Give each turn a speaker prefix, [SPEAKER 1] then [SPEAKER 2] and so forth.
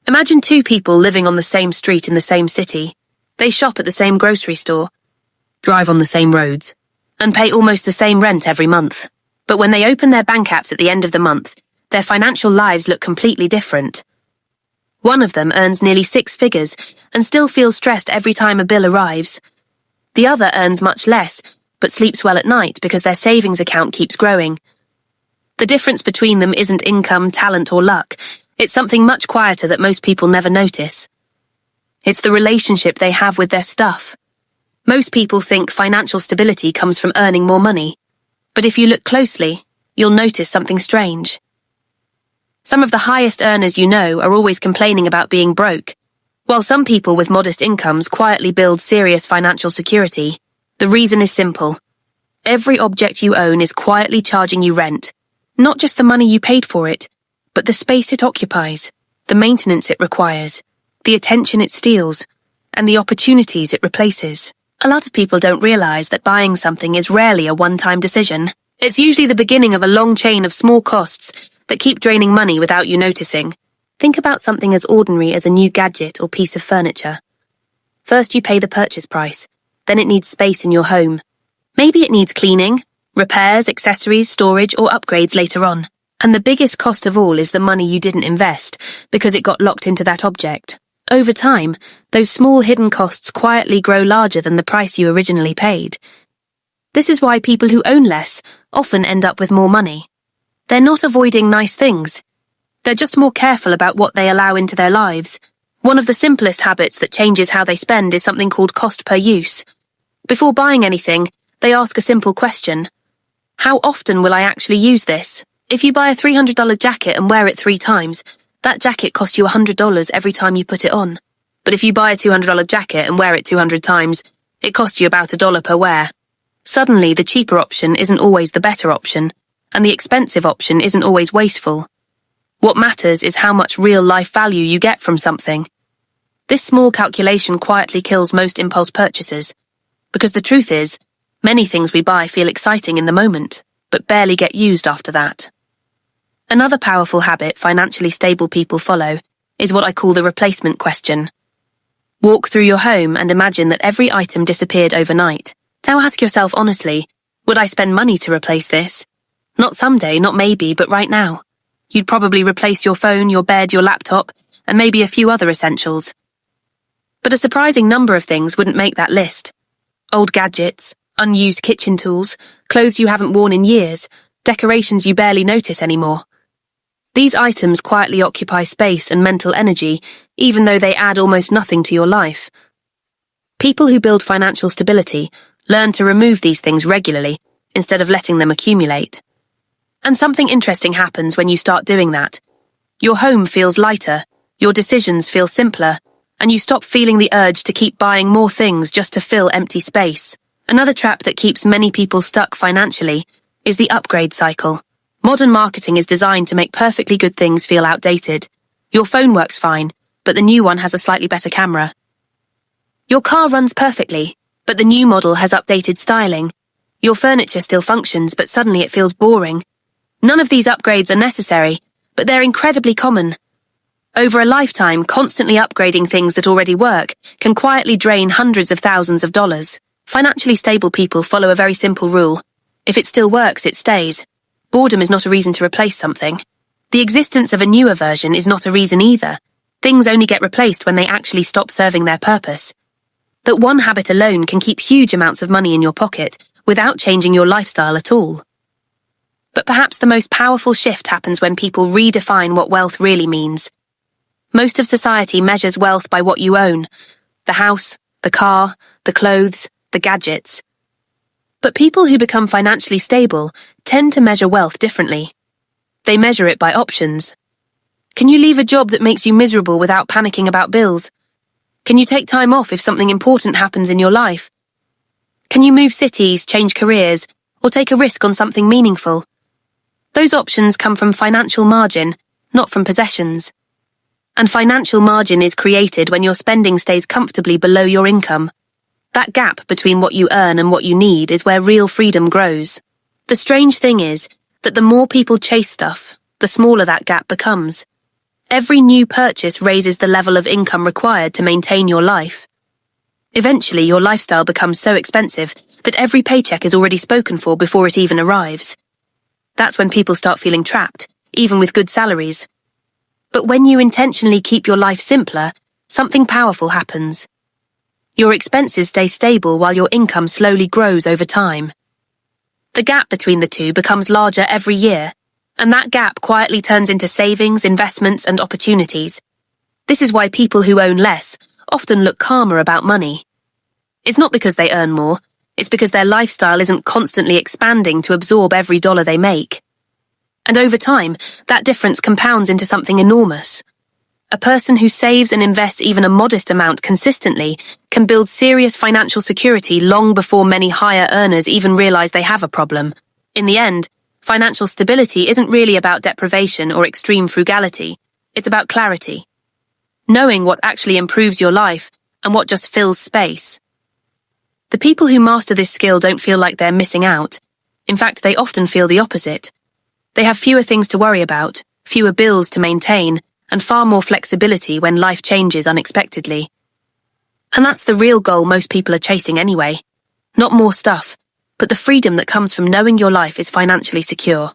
[SPEAKER 1] Imagine two people living on the same street in the same city. They shop at the same grocery store, drive on the same roads, and pay almost the same rent every month. But when they open their bank apps at the end of the month, their financial lives look completely different. One of them earns nearly 6 figures and still feels stressed every time a bill arrives. The other earns much less, but sleeps well at night because their savings account keeps growing. The difference between them isn't income, talent, or luck. It's something much quieter that most people never notice. It's the relationship they have with their stuff. Most people think financial stability comes from earning more money. But if you look closely, you'll notice something strange. Some of the highest earners you know are always complaining about being broke, while some people with modest incomes quietly build serious financial security. The reason is simple. Every object you own is quietly charging you rent, not just the money you paid for it, but the space it occupies, the maintenance it requires, the attention it steals, and the opportunities it replaces. A lot of people don't realize that buying something is rarely a one-time decision. It's usually the beginning of a long chain of small costs that keep draining money without you noticing. Think about something as ordinary as a new gadget or piece of furniture. First you pay the purchase price, then it needs space in your home. Maybe it needs cleaning, repairs, accessories, storage, or upgrades later on. And the biggest cost of all is the money you didn't invest because it got locked into that object. Over time, those small hidden costs quietly grow larger than the price you originally paid. This is why people who own less often end up with more money. They're not avoiding nice things. They're just more careful about what they allow into their lives. One of the simplest habits that changes how they spend is something called cost per use. Before buying anything, they ask a simple question. How often will I actually use this? If you buy a $300 jacket and wear it 3 times, that jacket costs you $100 every time you put it on. But if you buy a $200 jacket and wear it 200 times, it costs you about $1 per wear. Suddenly, the cheaper option isn't always the better option, and the expensive option isn't always wasteful. What matters is how much real-life value you get from something. This small calculation quietly kills most impulse purchases, because the truth is, many things we buy feel exciting in the moment, but barely get used after that. Another powerful habit financially stable people follow is what I call the replacement question. Walk through your home and imagine that every item disappeared overnight. Now ask yourself honestly, would I spend money to replace this? Not someday, not maybe, but right now. You'd probably replace your phone, your bed, your laptop, and maybe a few other essentials. But a surprising number of things wouldn't make that list. Old gadgets, unused kitchen tools, clothes you haven't worn in years, decorations you barely notice anymore. These items quietly occupy space and mental energy, even though they add almost nothing to your life. People who build financial stability learn to remove these things regularly, instead of letting them accumulate. And something interesting happens when you start doing that. Your home feels lighter, your decisions feel simpler, and you stop feeling the urge to keep buying more things just to fill empty space. Another trap that keeps many people stuck financially is the upgrade cycle. Modern marketing is designed to make perfectly good things feel outdated. Your phone works fine, but the new one has a slightly better camera. Your car runs perfectly, but the new model has updated styling. Your furniture still functions, but suddenly it feels boring. None of these upgrades are necessary, but they're incredibly common. Over a lifetime, constantly upgrading things that already work can quietly drain hundreds of thousands of dollars. Financially stable people follow a very simple rule. If it still works, it stays. Boredom is not a reason to replace something. The existence of a newer version is not a reason either. Things only get replaced when they actually stop serving their purpose. That one habit alone can keep huge amounts of money in your pocket without changing your lifestyle at all. But perhaps the most powerful shift happens when people redefine what wealth really means. Most of society measures wealth by what you own: the house, the car, the clothes, the gadgets. But people who become financially stable tend to measure wealth differently. They measure it by options. Can you leave a job that makes you miserable without panicking about bills? Can you take time off if something important happens in your life? Can you move cities, change careers, or take a risk on something meaningful? Those options come from financial margin, not from possessions. And financial margin is created when your spending stays comfortably below your income. That gap between what you earn and what you need is where real freedom grows. The strange thing is that the more people chase stuff, the smaller that gap becomes. Every new purchase raises the level of income required to maintain your life. Eventually, your lifestyle becomes so expensive that every paycheck is already spoken for before it even arrives. That's when people start feeling trapped, even with good salaries. But when you intentionally keep your life simpler, something powerful happens. Your expenses stay stable while your income slowly grows over time. The gap between the two becomes larger every year, and that gap quietly turns into savings, investments, and opportunities. This is why people who own less often look calmer about money. It's not because they earn more, it's because their lifestyle isn't constantly expanding to absorb every dollar they make. And over time, that difference compounds into something enormous. A person who saves and invests even a modest amount consistently can build serious financial security long before many higher earners even realize they have a problem. In the end, financial stability isn't really about deprivation or extreme frugality. It's about clarity. Knowing what actually improves your life and what just fills space. The people who master this skill don't feel like they're missing out. In fact, they often feel the opposite. They have fewer things to worry about, fewer bills to maintain, and far more flexibility when life changes unexpectedly. And that's the real goal most people are chasing anyway. Not more stuff, but the freedom that comes from knowing your life is financially secure.